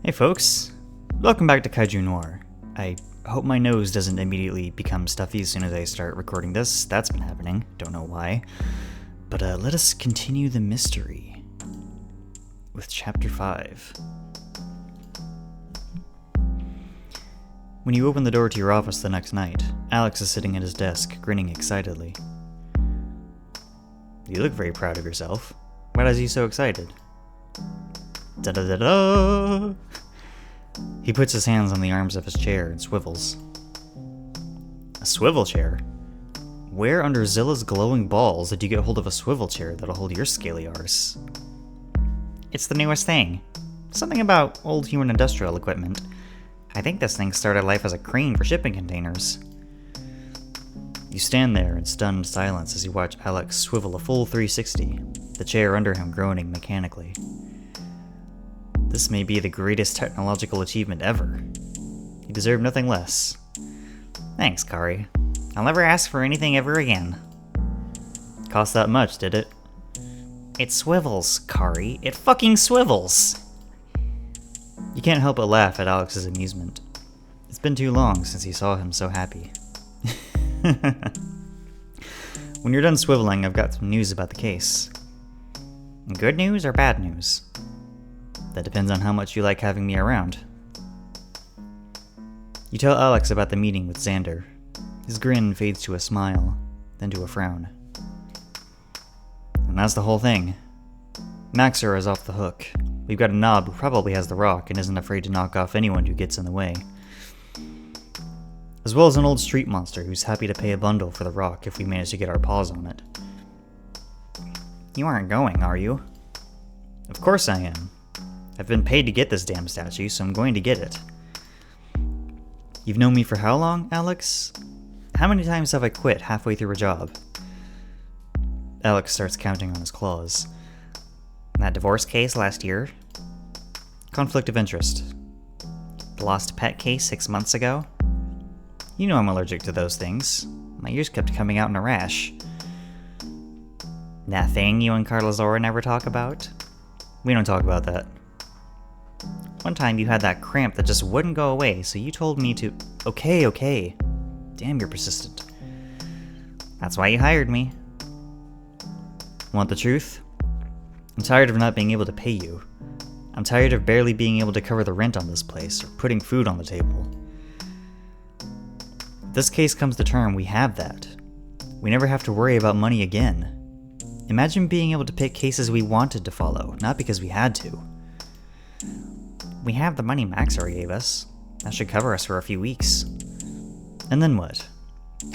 Hey folks, welcome back to Kaiju Noir. I hope my nose doesn't immediately become stuffy as soon as I start recording this. That's been happening, don't know why. But let us continue the mystery with Chapter 5. When you open the door to your office the next night, Alex is sitting at his desk, grinning excitedly. You look very proud of yourself. Why is he so excited? Da-da-da-da! He puts his hands on the arms of his chair and swivels. A swivel chair? Where under Zilla's glowing balls did you get hold of a swivel chair that'll hold your scaly arse? It's the newest thing. Something about old human industrial equipment. I think this thing started life as a crane for shipping containers. You stand there in stunned silence as you watch Alex swivel a full 360, the chair under him groaning mechanically. This may be the greatest technological achievement ever. You deserve nothing less. Thanks, Cari. I'll never ask for anything ever again. Cost that much, did it? It swivels, Cari. It fucking swivels! You can't help but laugh at Alex's amusement. It's been too long since he saw him so happy. When you're done swiveling, I've got some news about the case. Good news or bad news? That depends on how much you like having me around. You tell Alex about the meeting with Xander. His grin fades to a smile, then to a frown. And that's the whole thing. Maxer is off the hook. We've got a knob who probably has the rock and isn't afraid to knock off anyone who gets in the way. As well as an old street monster who's happy to pay a bundle for the rock if we manage to get our paws on it. You aren't going, are you? Of course I am. I've been paid to get this damn statue, so I'm going to get it. You've known me for how long, Alex? How many times have I quit halfway through a job? Alex starts counting on his claws. That divorce case last year? Conflict of interest. The lost pet case 6 months ago? You know I'm allergic to those things. My ears kept coming out in a rash. That thing you and Carlazora never talk about? We don't talk about that. One time you had that cramp that just wouldn't go away, so you told me to... Okay. Damn, you're persistent. That's why you hired me. Want the truth? I'm tired of not being able to pay you. I'm tired of barely being able to cover the rent on this place, or putting food on the table. If this case comes to term, we have that. We never have to worry about money again. Imagine being able to pick cases we wanted to follow, not because we had to. We have the money Max already gave us. That should cover us for a few weeks. And then what?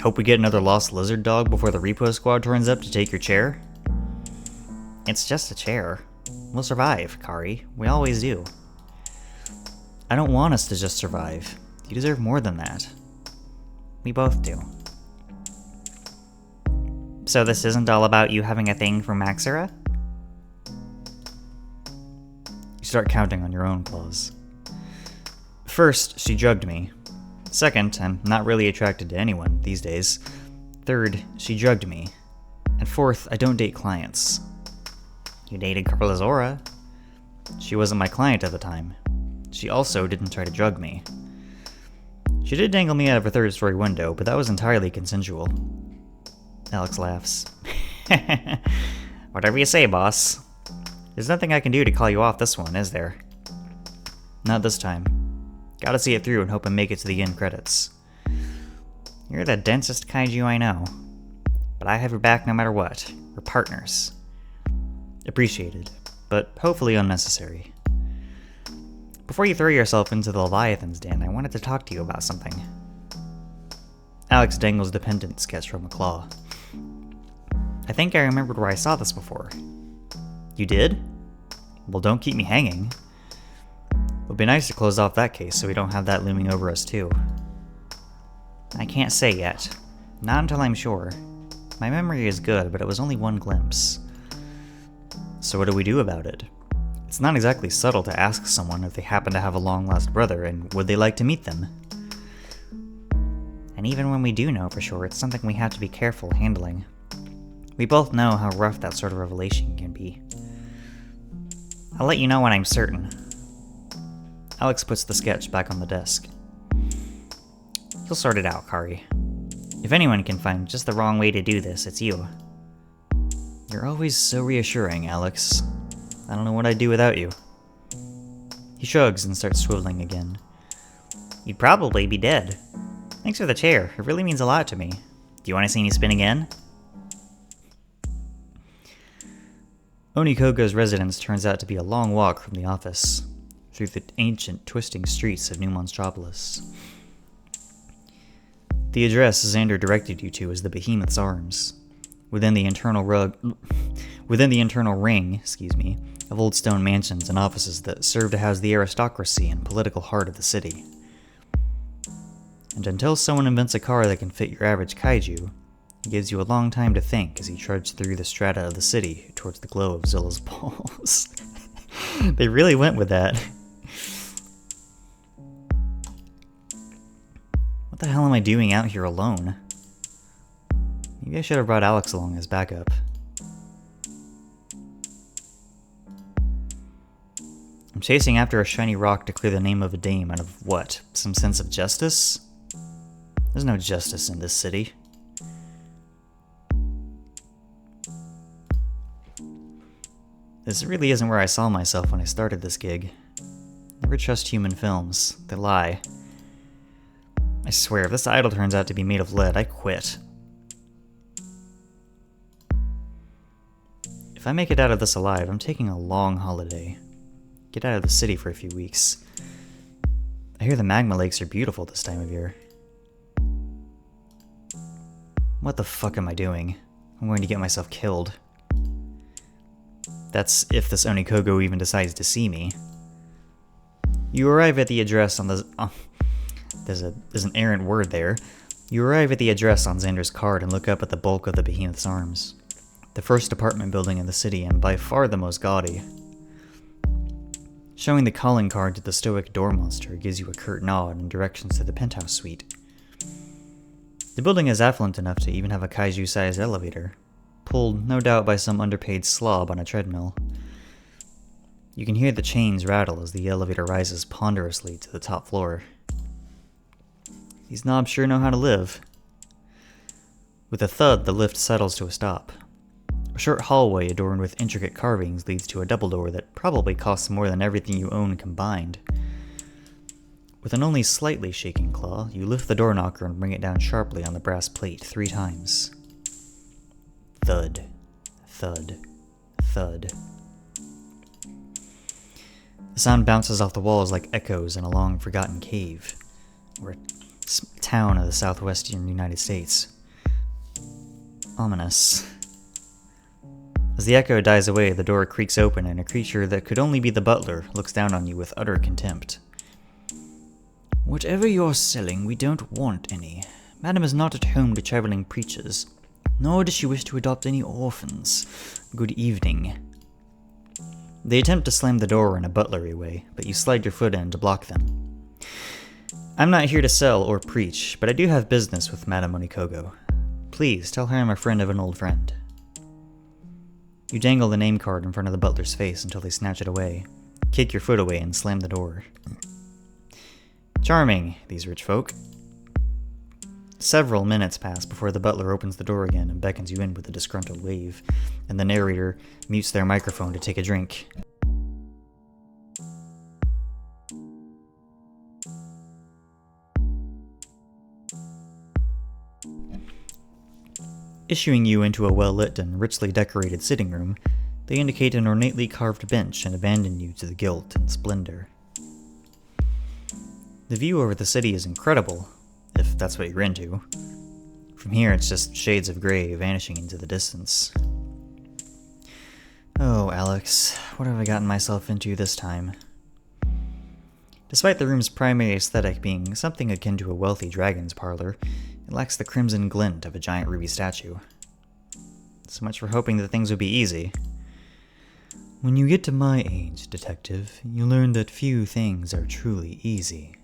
Hope we get another lost lizard dog before the repo squad turns up to take your chair? It's just a chair. We'll survive, Cari. We always do. I don't want us to just survive. You deserve more than that. We both do. So this isn't all about you having a thing for Maxera? You start counting on your own claws. First, she drugged me. Second, I'm not really attracted to anyone these days. Third, she drugged me. And fourth, I don't date clients. You dated Carlazora. She wasn't my client at the time. She also didn't try to drug me. She did dangle me out of a third-story window, but that was entirely consensual. Alex laughs. Whatever you say, boss. There's nothing I can do to call you off this one, is there? Not this time. Gotta see it through and hope and make it to the end credits. You're the densest kaiju I know. But I have your back no matter what. We're partners. Appreciated, but hopefully unnecessary. Before you throw yourself into the Leviathan's den, I wanted to talk to you about something. Alex dangles the pendant sketch from a claw. I think I remembered where I saw this before. You did? Well, don't keep me hanging. It would be nice to close off that case so we don't have that looming over us too. I can't say yet. Not until I'm sure. My memory is good, but it was only one glimpse. So what do we do about it? It's not exactly subtle to ask someone if they happen to have a long-lost brother and would they like to meet them. And even when we do know for sure, it's something we have to be careful handling. We both know how rough that sort of revelation can be. I'll let you know when I'm certain. Alex puts the sketch back on the desk. You'll sort it out, Cari. If anyone can find just the wrong way to do this, it's you. You're always so reassuring, Alex. I don't know what I'd do without you. He shrugs and starts swiveling again. You'd probably be dead. Thanks for the chair. It really means a lot to me. Do you want to see me spin again? Onikogo's residence turns out to be a long walk from the office, through the ancient, twisting streets of New Monstropolis. The address Xander directed you to is the Behemoth's Arms, within the internal ring, of old stone mansions and offices that serve to house the aristocracy and political heart of the city. And until someone invents a car that can fit your average kaiju, it gives you a long time to think as you trudge through the strata of the city towards the glow of Zilla's balls. They really went with that. What the hell am I doing out here alone? Maybe I should have brought Alex along as backup. I'm chasing after a shiny rock to clear the name of a dame out of what? Some sense of justice? There's no justice in this city. This really isn't where I saw myself when I started this gig. Never trust human films. They lie. I swear, if this idol turns out to be made of lead, I quit. If I make it out of this alive, I'm taking a long holiday. Get out of the city for a few weeks. I hear the magma lakes are beautiful this time of year. What the fuck am I doing? I'm going to get myself killed. That's if this Onikogo even decides to see me. You arrive at the address on the... There's an errant word there. You arrive at the address on Xander's card and look up at the bulk of the Behemoth's Arms. The first apartment building in the city and by far the most gaudy. Showing the calling card to the stoic door monster gives you a curt nod and directions to the penthouse suite. The building is affluent enough to even have a kaiju-sized elevator, pulled no doubt by some underpaid slob on a treadmill. You can hear the chains rattle as the elevator rises ponderously to the top floor. These knobs sure know how to live. With a thud, the lift settles to a stop. A short hallway adorned with intricate carvings leads to a double door that probably costs more than everything you own combined. With an only slightly shaking claw, you lift the door knocker and bring it down sharply on the brass plate 3 times. Thud, thud, thud. The sound bounces off the walls like echoes in a long-forgotten cave, or a town of the southwestern United States. Ominous. As the echo dies away, the door creaks open and a creature that could only be the butler looks down on you with utter contempt. Whatever you're selling, we don't want any. Madam is not at home to traveling preachers, nor does she wish to adopt any orphans. Good evening. They attempt to slam the door in a butlery way, but you slide your foot in to block them. I'm not here to sell or preach, but I do have business with Madam Onikogo. Please tell her I'm a friend of an old friend. You dangle the name card in front of the butler's face until they snatch it away, kick your foot away, and slam the door. Charming, these rich folk. Several minutes pass before the butler opens the door again and beckons you in with a disgruntled wave, and the narrator mutes their microphone to take a drink. Issuing you into a well-lit and richly decorated sitting room, they indicate an ornately carved bench and abandon you to the gilt and splendor. The view over the city is incredible, if that's what you're into. From here, it's just shades of gray vanishing into the distance. Oh, Alex, what have I gotten myself into this time? Despite the room's primary aesthetic being something akin to a wealthy dragon's parlor, it lacks the crimson glint of a giant ruby statue. So much for hoping that things would be easy. When you get to my age, detective, you learn that few things are truly easy.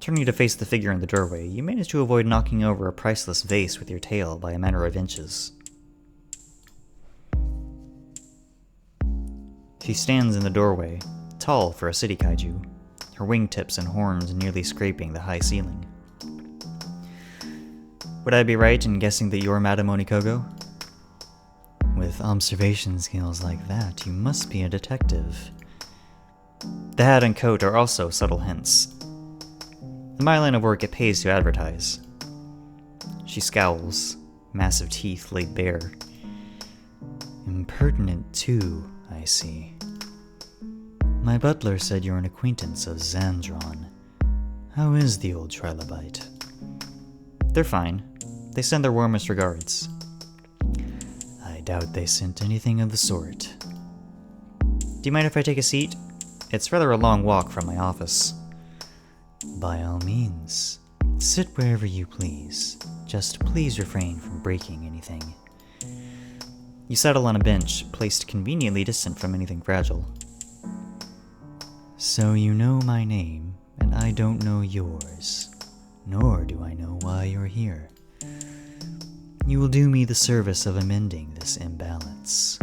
Turning to face the figure in the doorway, you manage to avoid knocking over a priceless vase with your tail by a matter of inches. He stands in the doorway, tall for a city kaiju, her wingtips and horns nearly scraping the high ceiling. Would I be right in guessing that you're Madame Onikogo? With observation skills like that, you must be a detective. The hat and coat are also subtle hints. In my line of work, it pays to advertise. She scowls, massive teeth laid bare. Impertinent too, I see. My butler said you're an acquaintance of Xandron. How is the old trilobite? They're fine. They send their warmest regards. I doubt they sent anything of the sort. Do you mind if I take a seat? It's rather a long walk from my office. By all means. Sit wherever you please. Just please refrain from breaking anything. You settle on a bench, placed conveniently distant from anything fragile. So you know my name, and I don't know yours. Nor do I know why you're here. You will do me the service of amending this imbalance.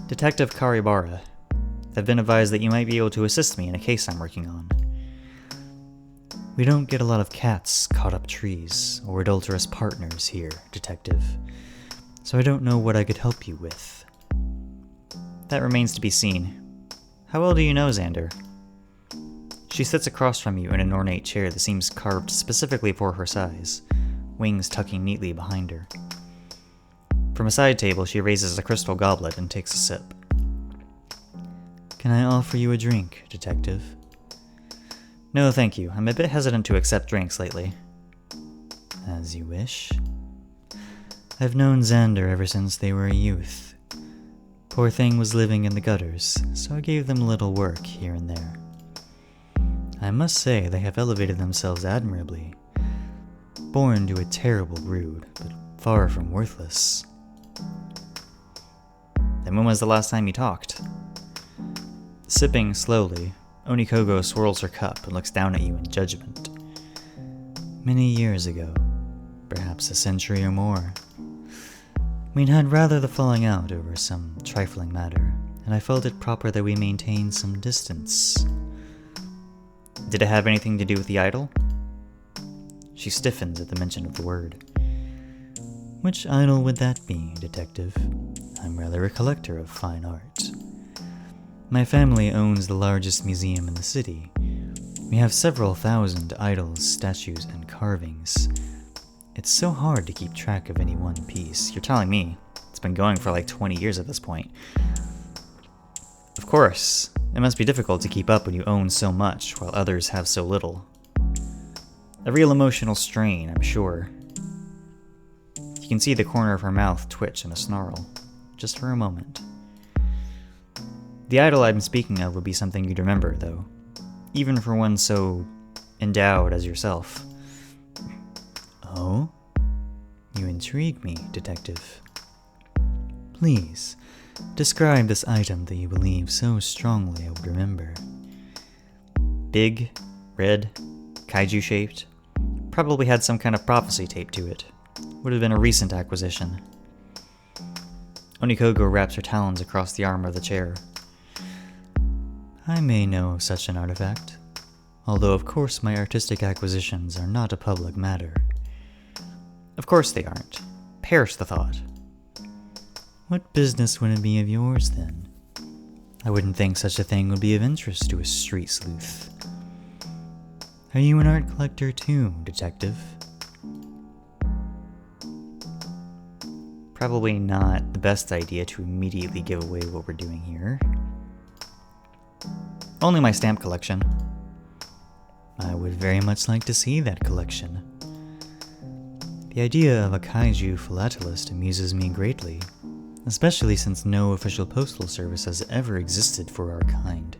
Detective Cari. I've been advised that you might be able to assist me in a case I'm working on. We don't get a lot of cats caught up trees or adulterous partners here, Detective, so I don't know what I could help you with. That remains to be seen. How well do you know Xander? She sits across from you in an ornate chair that seems carved specifically for her size, wings tucking neatly behind her. From a side table, she raises a crystal goblet and takes a sip. Can I offer you a drink, Detective? No, thank you. I'm a bit hesitant to accept drinks lately. As you wish. I've known Xander ever since they were a youth. Poor thing was living in the gutters, so I gave them a little work here and there. I must say they have elevated themselves admirably. Born to a terrible brood, but far from worthless. Then when was the last time you talked? Sipping slowly, Onikogo swirls her cup and looks down at you in judgment. Many years ago, perhaps a century or more. We'd had rather the falling out over some trifling matter, and I felt it proper that we maintain some distance. Did it have anything to do with the idol? She stiffens at the mention of the word. Which idol would that be, Detective? I'm rather a collector of fine art. My family owns the largest museum in the city. We have several thousand idols, statues, and carvings. It's so hard to keep track of any one piece. You're telling me. It's been going for like 20 years at this point. Of course, it must be difficult to keep up when you own so much while others have so little. A real emotional strain, I'm sure. You can see the corner of her mouth twitch in a snarl, just for a moment. The idol I'm speaking of would be something you'd remember, though, even for one so endowed as yourself. Oh? You intrigue me, Detective. Please, describe this item that you believe so strongly I would remember. Big, red, kaiju-shaped, probably had some kind of prophecy taped to it. Would have been a recent acquisition. Onikogo wraps her talons across the arm of the chair. I may know of such an artifact, although of course my artistic acquisitions are not a public matter. Of course they aren't. Perish the thought. What business would it be of yours, then? I wouldn't think such a thing would be of interest to a street sleuth. Are you an art collector too, Detective? Probably not the best idea to immediately give away what we're doing here. Only my stamp collection. I would very much like to see that collection. The idea of a kaiju philatelist amuses me greatly, especially since no official postal service has ever existed for our kind.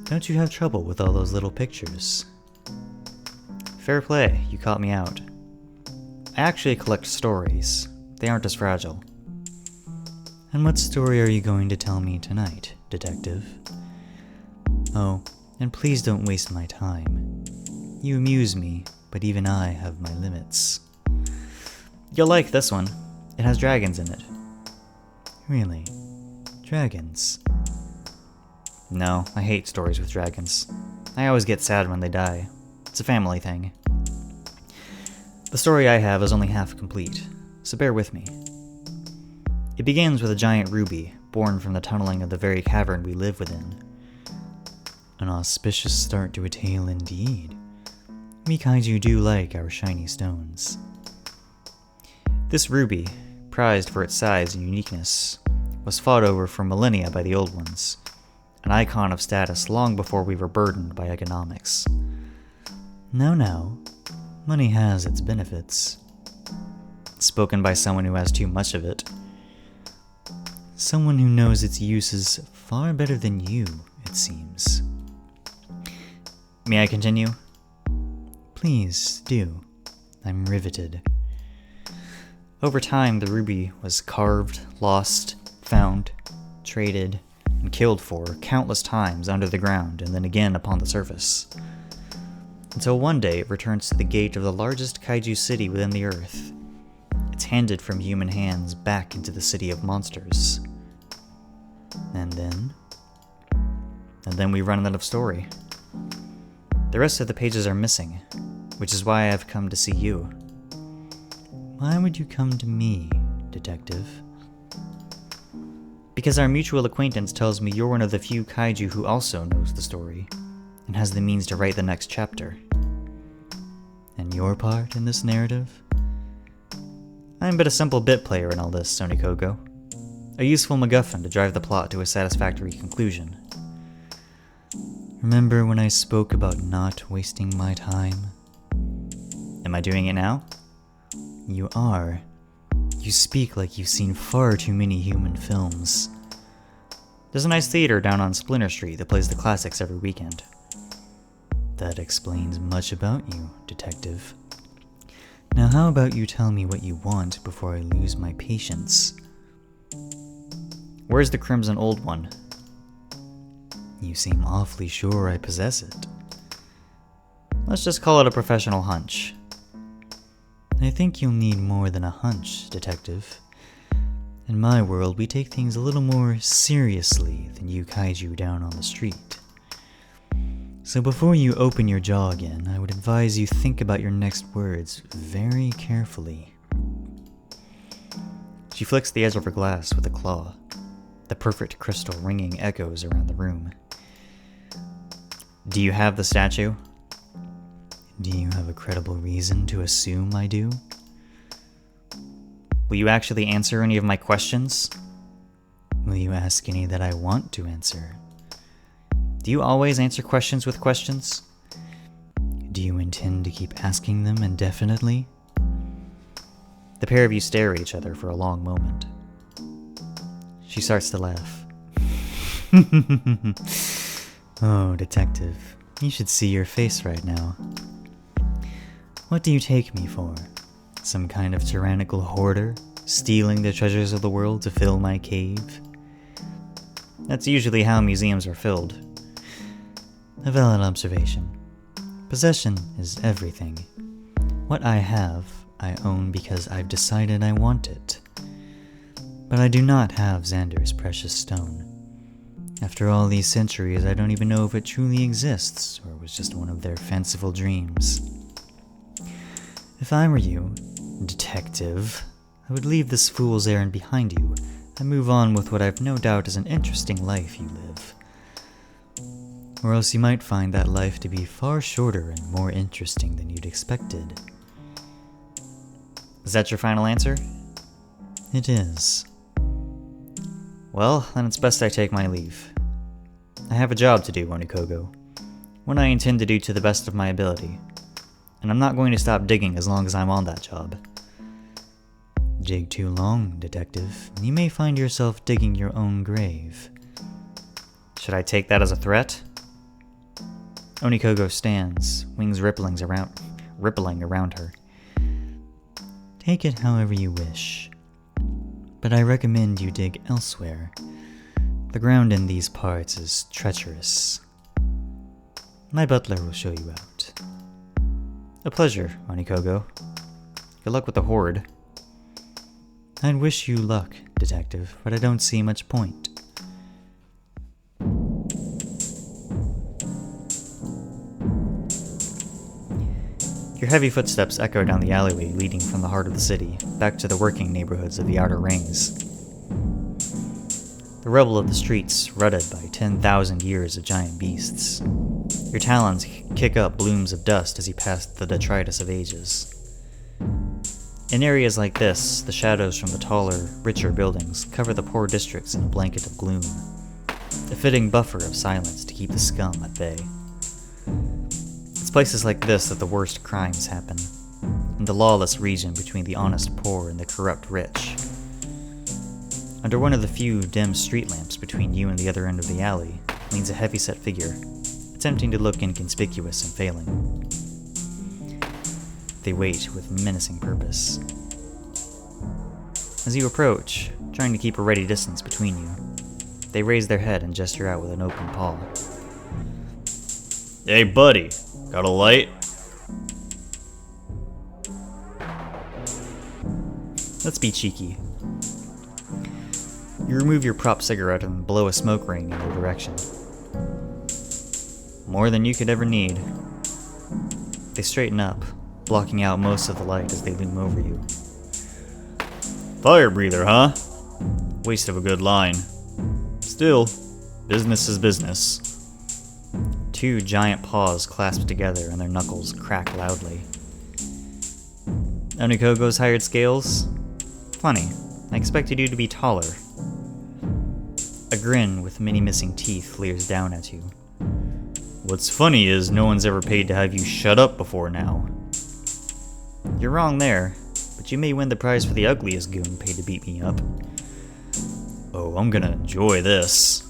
Don't you have trouble with all those little pictures? Fair play, you caught me out. I actually collect stories. They aren't as fragile. And what story are you going to tell me tonight, Detective? Oh, and please don't waste my time. You amuse me, but even I have my limits. You'll like this one. It has dragons in it. Really? Dragons? No, I hate stories with dragons. I always get sad when they die. It's a family thing. The story I have is only half complete, so bear with me. It begins with a giant ruby, born from the tunneling of the very cavern we live within. An auspicious start to a tale indeed. We kaiju do like our shiny stones. This ruby, prized for its size and uniqueness, was fought over for millennia by the Old Ones, an icon of status long before we were burdened by economics. Now, money has its benefits. Spoken by someone who has too much of it. Someone who knows its uses far better than you, it seems. May I continue? Please do. I'm riveted. Over time, the ruby was carved, lost, found, traded, and killed for countless times under the ground and then again upon the surface. Until one day it returns to the gate of the largest kaiju city within the earth. It's handed from human hands back into the city of monsters. And then we run out of story. The rest of the pages are missing, which is why I've come to see you. Why would you come to me, detective? Because our mutual acquaintance tells me you're one of the few kaiju who also knows the story, and has the means to write the next chapter. And your part in this narrative? I'm but a simple bit player in all this, Onikogo. A useful MacGuffin to drive the plot to a satisfactory conclusion. Remember when I spoke about not wasting my time? Am I doing it now? You are. You speak like you've seen far too many human films. There's a nice theater down on Splinter Street that plays the classics every weekend. That explains much about you, detective. Now how about you tell me what you want before I lose my patience? Where's the Crimson Old One? You seem awfully sure I possess it. Let's just call it a professional hunch. I think you'll need more than a hunch, detective. In my world, we take things a little more seriously than you kaiju down on the street. So before you open your jaw again, I would advise you think about your next words very carefully. She flicks the edge of her glass with a claw. The perfect crystal ringing echoes around the room. Do you have the statue? Do you have a credible reason to assume I do? Will you actually answer any of my questions? Will you ask any that I want to answer? Do you always answer questions with questions? Do you intend to keep asking them indefinitely? The pair of you stare at each other for a long moment. She starts to laugh. Oh, detective, you should see your face right now. What do you take me for? Some kind of tyrannical hoarder, stealing the treasures of the world to fill my cave? That's usually how museums are filled. A valid observation. Possession is everything. What I have, I own because I've decided I want it. But I do not have Xander's precious stone. After all these centuries, I don't even know if it truly exists, or was just one of their fanciful dreams. If I were you, detective, I would leave this fool's errand behind you and move on with what I've no doubt is an interesting life you live. Or else you might find that life to be far shorter and more interesting than you'd expected. Is that your final answer? It is. Well, then it's best I take my leave. I have a job to do, Onikogo. One I intend to do to the best of my ability. And I'm not going to stop digging as long as I'm on that job. Dig too long, detective, and you may find yourself digging your own grave. Should I take that as a threat? Onikogo stands, wings rippling around her. Take it however you wish. But I recommend you dig elsewhere. The ground in these parts is treacherous. My butler will show you out. A pleasure, Onikogo. Good luck with the horde. I'd wish you luck, detective, but I don't see much point. Your heavy footsteps echo down the alleyway leading from the heart of the city, back to the working neighborhoods of the outer rings. The rubble of the streets, rutted by 10,000 years of giant beasts. Your talons kick up blooms of dust as you pass the detritus of ages. In areas like this, the shadows from the taller, richer buildings cover the poor districts in a blanket of gloom, a fitting buffer of silence to keep the scum at bay. It's places like this that the worst crimes happen, in the lawless region between the honest poor and the corrupt rich. Under one of the few dim street lamps between you and the other end of the alley leans a heavy-set figure, attempting to look inconspicuous and failing. They wait with menacing purpose. As you approach, trying to keep a ready distance between you, they raise their head and gesture out with an open paw. Hey buddy, got a light? Let's be cheeky. You remove your prop cigarette and blow a smoke ring in their direction. More than you could ever need. They straighten up, blocking out most of the light as they loom over you. Fire breather, huh? Waste of a good line. Still, business is business. Two giant paws clasp together and their knuckles crack loudly. Onikogo's hired scales? Funny, I expected you to be taller. A grin with many missing teeth leers down at you. What's funny is no one's ever paid to have you shut up before now. You're wrong there, but you may win the prize for the ugliest goon paid to beat me up. Oh, I'm gonna enjoy this.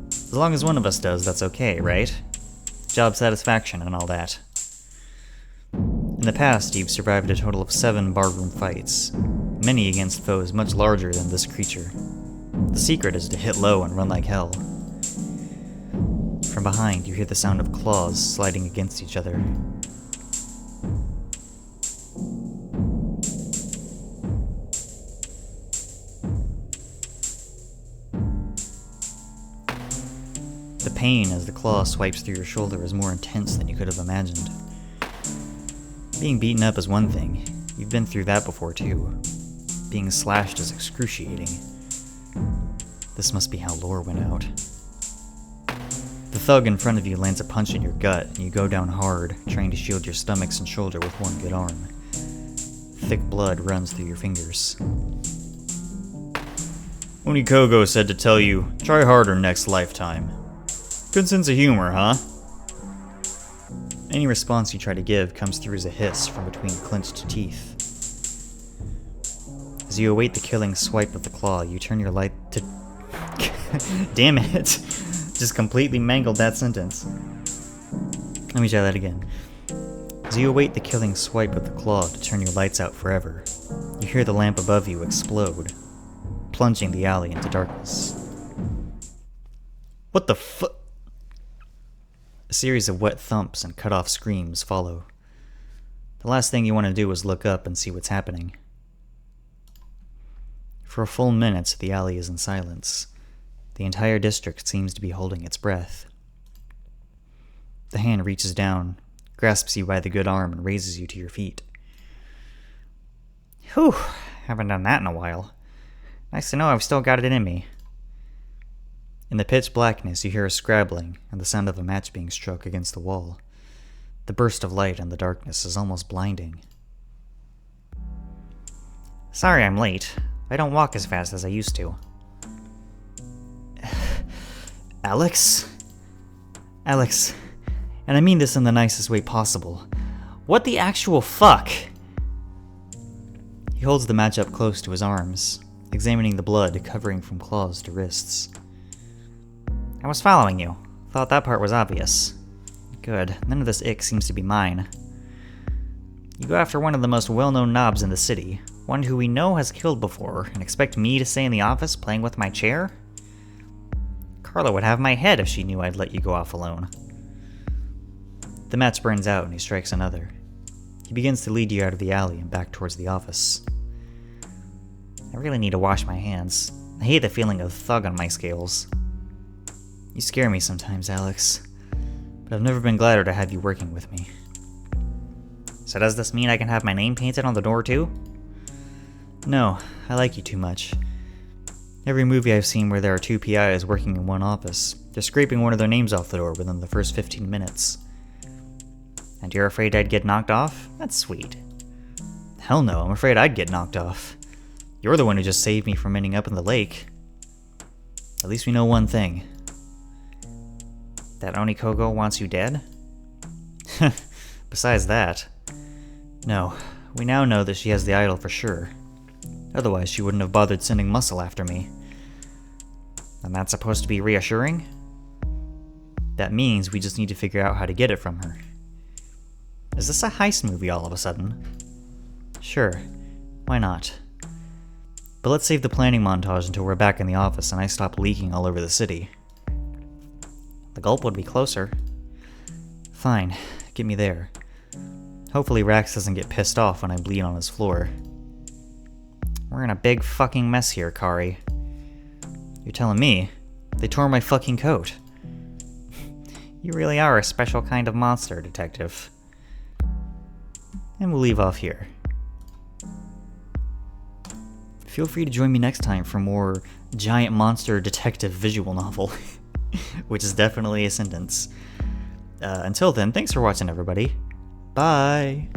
As long as one of us does, that's okay, right? Job satisfaction and all that. In the past, you've survived a total of 7 barroom fights, many against foes much larger than this creature. The secret is to hit low and run like hell. From behind, you hear the sound of claws sliding against each other. The pain as the claw swipes through your shoulder is more intense than you could have imagined. Being beaten up is one thing. You've been through that before too. Being slashed is excruciating. This must be how lore went out. The thug in front of you lands a punch in your gut, and you go down hard, trying to shield your stomachs and shoulder with one good arm. Thick blood runs through your fingers. Onikogo said to tell you, try harder next lifetime. Good sense of humor, huh? Any response you try to give comes through as a hiss from between clenched teeth. As you await the killing swipe of the claw, you turn your light to... Damn it! Just completely mangled that sentence. Let me try that again. As you await the killing swipe of the claw to turn your lights out forever, you hear the lamp above you explode, plunging the alley into darkness. What the fu- A series of wet thumps and cut-off screams follow. The last thing you want to do is look up and see what's happening. For a full minute, the alley is in silence. The entire district seems to be holding its breath. The hand reaches down, grasps you by the good arm, and raises you to your feet. Whew, haven't done that in a while. Nice to know I've still got it in me. In the pitch blackness, you hear a scrabbling and the sound of a match being struck against the wall. The burst of light in the darkness is almost blinding. Sorry I'm late. I don't walk as fast as I used to. Alex? Alex, and I mean this in the nicest way possible. What the actual fuck? He holds the match up close to his arms, examining the blood covering from claws to wrists. I was following you. Thought that part was obvious. Good, none of this ick seems to be mine. You go after one of the most well-known knobs in the city, one who we know has killed before, and expect me to stay in the office playing with my chair? Carla would have my head if she knew I'd let you go off alone. The match burns out and he strikes another. He begins to lead you out of the alley and back towards the office. I really need to wash my hands. I hate the feeling of thug on my scales. You scare me sometimes, Alex, but I've never been gladder to have you working with me. So does this mean I can have my name painted on the door too? No, I like you too much. Every movie I've seen where there are two PIs working in one office, they're scraping one of their names off the door within the first 15 minutes. And you're afraid I'd get knocked off? That's sweet. Hell no, I'm afraid I'd get knocked off. You're the one who just saved me from ending up in the lake. At least we know one thing. That Onikogo wants you dead? Besides that, no, we now know that she has the idol for sure. Otherwise, she wouldn't have bothered sending Muscle after me. And that's supposed to be reassuring? That means we just need to figure out how to get it from her. Is this a heist movie all of a sudden? Sure, why not? But let's save the planning montage until we're back in the office and I stop leaking all over the city. The gulp would be closer. Fine, get me there. Hopefully Rax doesn't get pissed off when I bleed on his floor. We're in a big fucking mess here, Cari. You're telling me? They tore my fucking coat. You really are a special kind of monster, detective. And we'll leave off here. Feel free to join me next time for more giant monster detective visual novel, which is definitely a sentence. Until then, thanks for watching, everybody. Bye!